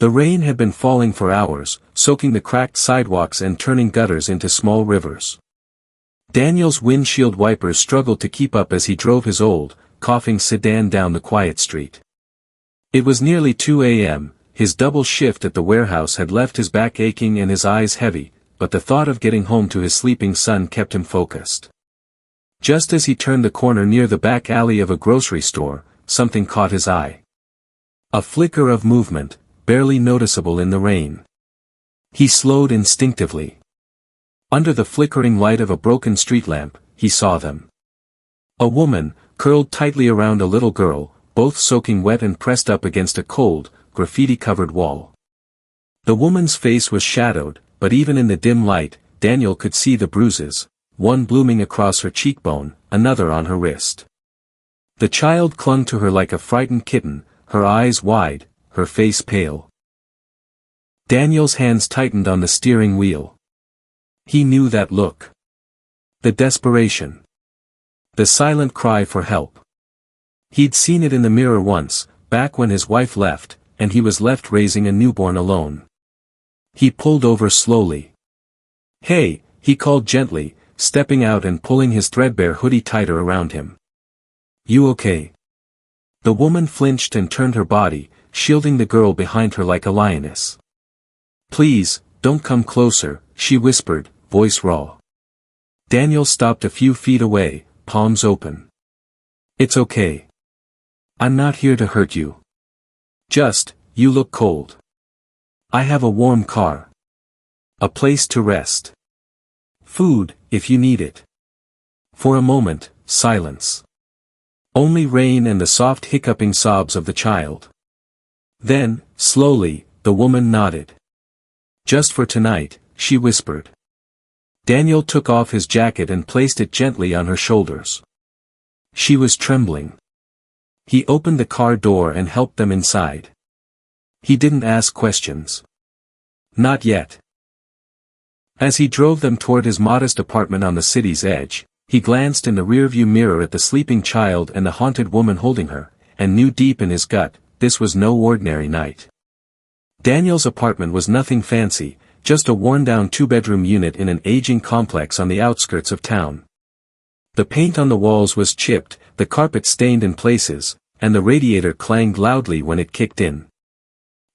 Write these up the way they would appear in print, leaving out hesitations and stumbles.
The rain had been falling for hours, soaking the cracked sidewalks and turning gutters into small rivers. Daniel's windshield wipers struggled to keep up as he drove his old, coughing sedan down the quiet street. It was nearly 2 a.m., his double shift at the warehouse had left his back aching and his eyes heavy, but the thought of getting home to his sleeping son kept him focused. Just as he turned the corner near the back alley of a grocery store, something caught his eye. A flicker of movement, barely noticeable in the rain. He slowed instinctively. Under the flickering light of a broken street lamp, he saw them. A woman, curled tightly around a little girl, both soaking wet and pressed up against a cold, graffiti-covered wall. The woman's face was shadowed, but even in the dim light, Daniel could see the bruises, one blooming across her cheekbone, another on her wrist. The child clung to her like a frightened kitten, her eyes wide, her face pale. Daniel's hands tightened on the steering wheel. He knew that look. The desperation. The silent cry for help. He'd seen it in the mirror once, back when his wife left, and he was left raising a newborn alone. He pulled over slowly. "Hey," he called gently, stepping out and pulling his threadbare hoodie tighter around him. "You okay?" The woman flinched and turned her body, shielding the girl behind her like a lioness. "Please, don't come closer," she whispered, voice raw. Daniel stopped a few feet away, palms open. "It's okay. I'm not here to hurt you. Just, you look cold. I have a warm car. A place to rest. Food, if you need it." For a moment, silence. Only rain and the soft hiccuping sobs of the child. Then, slowly, the woman nodded. "Just for tonight," she whispered. Daniel took off his jacket and placed it gently on her shoulders. She was trembling. He opened the car door and helped them inside. He didn't ask questions. Not yet. As he drove them toward his modest apartment on the city's edge, he glanced in the rearview mirror at the sleeping child and the haunted woman holding her, and knew deep in his gut, this was no ordinary night. Daniel's apartment was nothing fancy, just a worn-down two-bedroom unit in an aging complex on the outskirts of town. The paint on the walls was chipped, the carpet stained in places, and the radiator clanged loudly when it kicked in.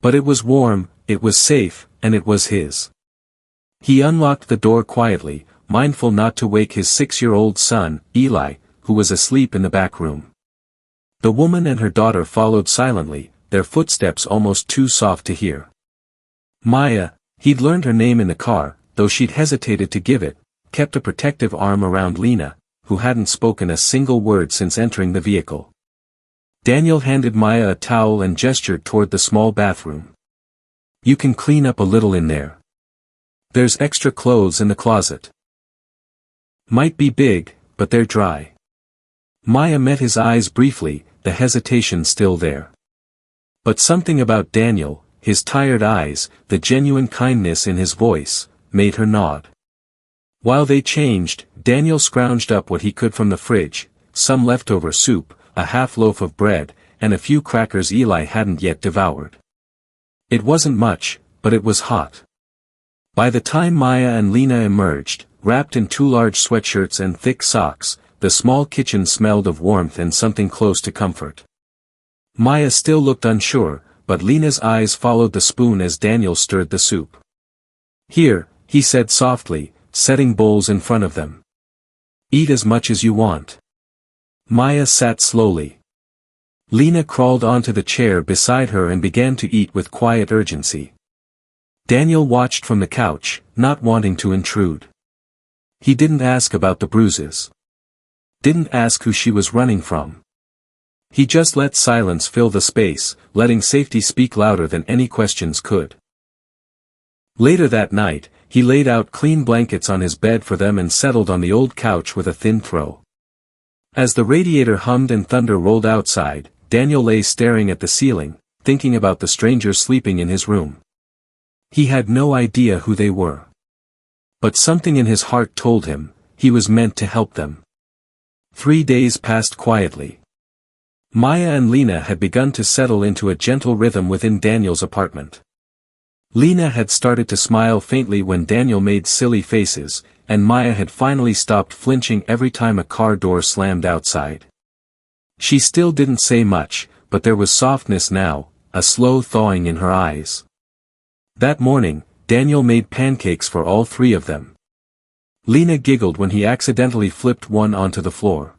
But it was warm, it was safe, and it was his. He unlocked the door quietly, mindful not to wake his 6-year-old son, Eli, who was asleep in the back room. The woman and her daughter followed silently, their footsteps almost too soft to hear. Maya, he'd learned her name in the car, though she'd hesitated to give it, kept a protective arm around Lena, who hadn't spoken a single word since entering the vehicle. Daniel handed Maya a towel and gestured toward the small bathroom. "You can clean up a little in there. There's extra clothes in the closet. Might be big, but they're dry." Maya met his eyes briefly, the hesitation still there. But something about Daniel, his tired eyes, the genuine kindness in his voice, made her nod. While they changed, Daniel scrounged up what he could from the fridge, some leftover soup, a half loaf of bread, and a few crackers Eli hadn't yet devoured. It wasn't much, but it was hot. By the time Maya and Lena emerged, wrapped in 2 large sweatshirts and thick socks, the small kitchen smelled of warmth and something close to comfort. Maya still looked unsure, but Lena's eyes followed the spoon as Daniel stirred the soup. "Here," he said softly, setting bowls in front of them. "Eat as much as you want." Maya sat slowly. Lena crawled onto the chair beside her and began to eat with quiet urgency. Daniel watched from the couch, not wanting to intrude. He didn't ask about the bruises. Didn't ask who she was running from. He just let silence fill the space, letting safety speak louder than any questions could. Later that night, he laid out clean blankets on his bed for them and settled on the old couch with a thin throw. As the radiator hummed and thunder rolled outside, Daniel lay staring at the ceiling, thinking about the strangers sleeping in his room. He had no idea who they were. But something in his heart told him, he was meant to help them. 3 days passed quietly. Maya and Lena had begun to settle into a gentle rhythm within Daniel's apartment. Lena had started to smile faintly when Daniel made silly faces, and Maya had finally stopped flinching every time a car door slammed outside. She still didn't say much, but there was softness now, a slow thawing in her eyes. That morning, Daniel made pancakes for all three of them. Lena giggled when he accidentally flipped one onto the floor.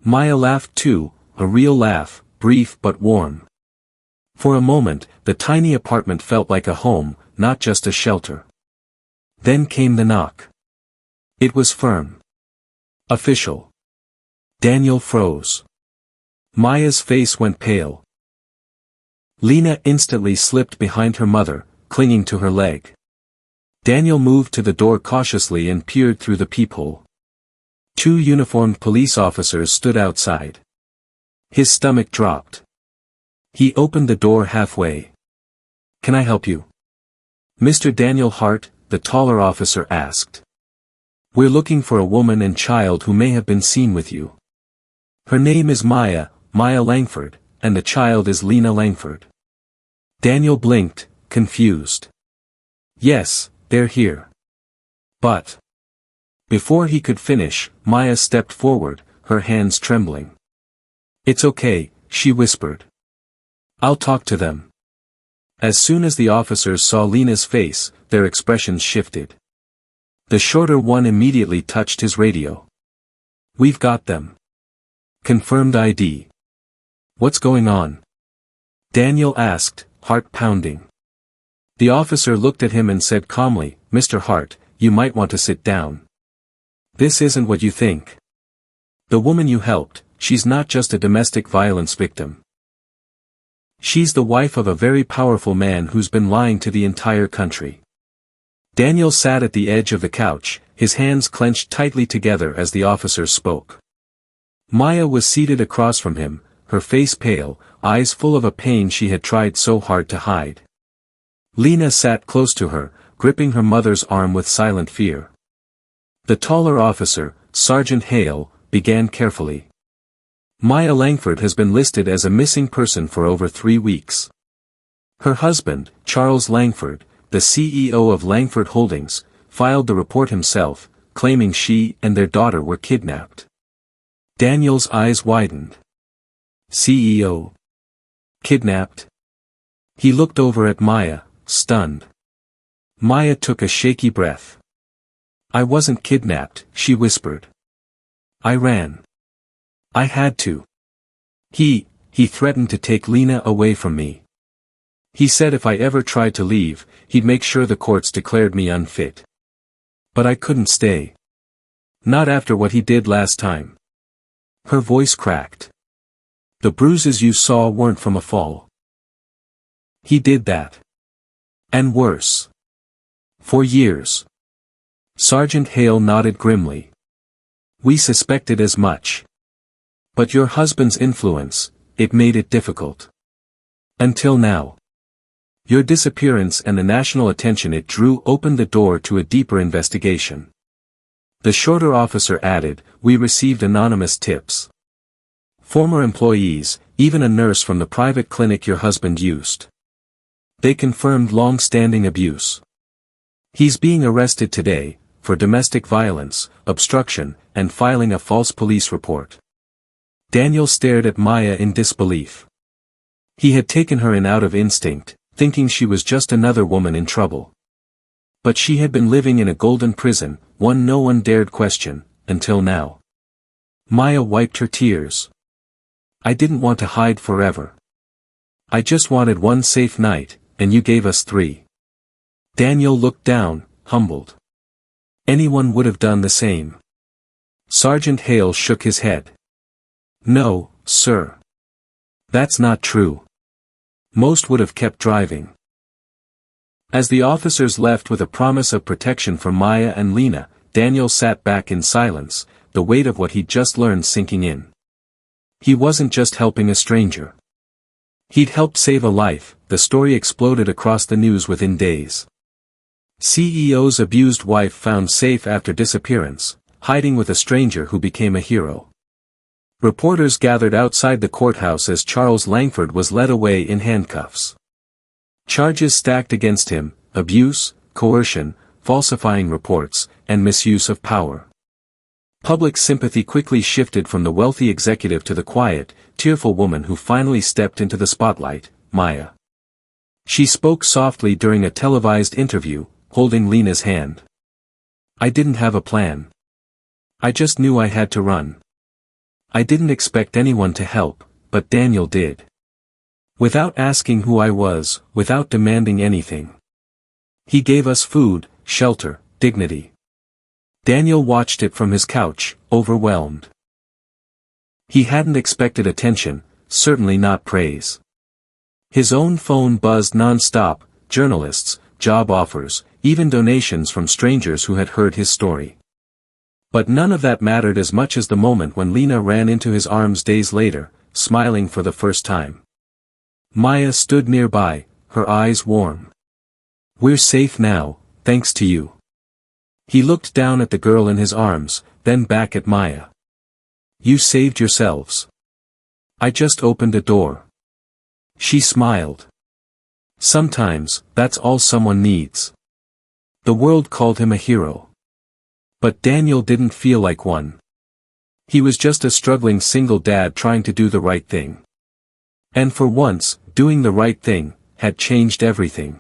Maya laughed too, a real laugh, brief but warm. For a moment, the tiny apartment felt like a home, not just a shelter. Then came the knock. It was firm. Official. Daniel froze. Maya's face went pale. Lena instantly slipped behind her mother, clinging to her leg. Daniel moved to the door cautiously and peered through the peephole. Two uniformed police officers stood outside. His stomach dropped. He opened the door halfway. "Can I help you?" "Mr. Daniel Hart," the taller officer asked. "We're looking for a woman and child who may have been seen with you. Her name is Maya Langford, and the child is Lena Langford." Daniel blinked, confused. "Yes, they're here." But before he could finish, Maya stepped forward, her hands trembling. "It's okay," she whispered. "I'll talk to them." As soon as the officers saw Lena's face, their expressions shifted. The shorter one immediately touched his radio. "We've got them. Confirmed ID." "What's going on?" Daniel asked, heart pounding. The officer looked at him and said calmly, "Mr. Hart, you might want to sit down. This isn't what you think. The woman you helped, she's not just a domestic violence victim. She's the wife of a very powerful man who's been lying to the entire country." Daniel sat at the edge of the couch, his hands clenched tightly together as the officer spoke. Maya was seated across from him, her face pale, eyes full of a pain she had tried so hard to hide. Lena sat close to her, gripping her mother's arm with silent fear. The taller officer, Sergeant Hale, began carefully. "Maya Langford has been listed as a missing person for over 3 weeks. Her husband, Charles Langford, the CEO of Langford Holdings, filed the report himself, claiming she and their daughter were kidnapped." Daniel's eyes widened. "CEO? Kidnapped?" He looked over at Maya, stunned. Maya took a shaky breath. "I wasn't kidnapped," she whispered. "I ran. I had to. He threatened to take Lena away from me. He said if I ever tried to leave, he'd make sure the courts declared me unfit. But I couldn't stay. Not after what he did last time." Her voice cracked. "The bruises you saw weren't from a fall. He did that. And worse. For years." Sergeant Hale nodded grimly. "We suspected as much. But your husband's influence, it made it difficult. Until now. Your disappearance and the national attention it drew opened the door to a deeper investigation." The shorter officer added, "We received anonymous tips. Former employees, even a nurse from the private clinic your husband used. They confirmed long-standing abuse. He's being arrested today, for domestic violence, obstruction, and filing a false police report." Daniel stared at Maya in disbelief. He had taken her in out of instinct, thinking she was just another woman in trouble. But she had been living in a golden prison, one no one dared question, until now. Maya wiped her tears. "I didn't want to hide forever. I just wanted one safe night, and you gave us 3. Daniel looked down, humbled. "Anyone would have done the same." Sergeant Hale shook his head. "No, sir. That's not true. Most would have kept driving." As the officers left with a promise of protection for Maya and Lena, Daniel sat back in silence, the weight of what he'd just learned sinking in. He wasn't just helping a stranger. He'd helped save a life. The story exploded across the news within days. CEO's abused wife found safe after disappearance, hiding with a stranger who became a hero. Reporters gathered outside the courthouse as Charles Langford was led away in handcuffs. Charges stacked against him: abuse, coercion, falsifying reports, and misuse of power. Public sympathy quickly shifted from the wealthy executive to the quiet, tearful woman who finally stepped into the spotlight, Maya. She spoke softly during a televised interview, holding Lena's hand. "I didn't have a plan. I just knew I had to run. I didn't expect anyone to help, but Daniel did. Without asking who I was, without demanding anything. He gave us food, shelter, dignity." Daniel watched it from his couch, overwhelmed. He hadn't expected attention, certainly not praise. His own phone buzzed non-stop: journalists, job offers, even donations from strangers who had heard his story. But none of that mattered as much as the moment when Lena ran into his arms days later, smiling for the first time. Maya stood nearby, her eyes warm. "We're safe now, thanks to you." He looked down at the girl in his arms, then back at Maya. "You saved yourselves. I just opened a door." She smiled. Sometimes, that's all someone needs. The world called him a hero. But Daniel didn't feel like one. He was just a struggling single dad trying to do the right thing. And for once, doing the right thing had changed everything.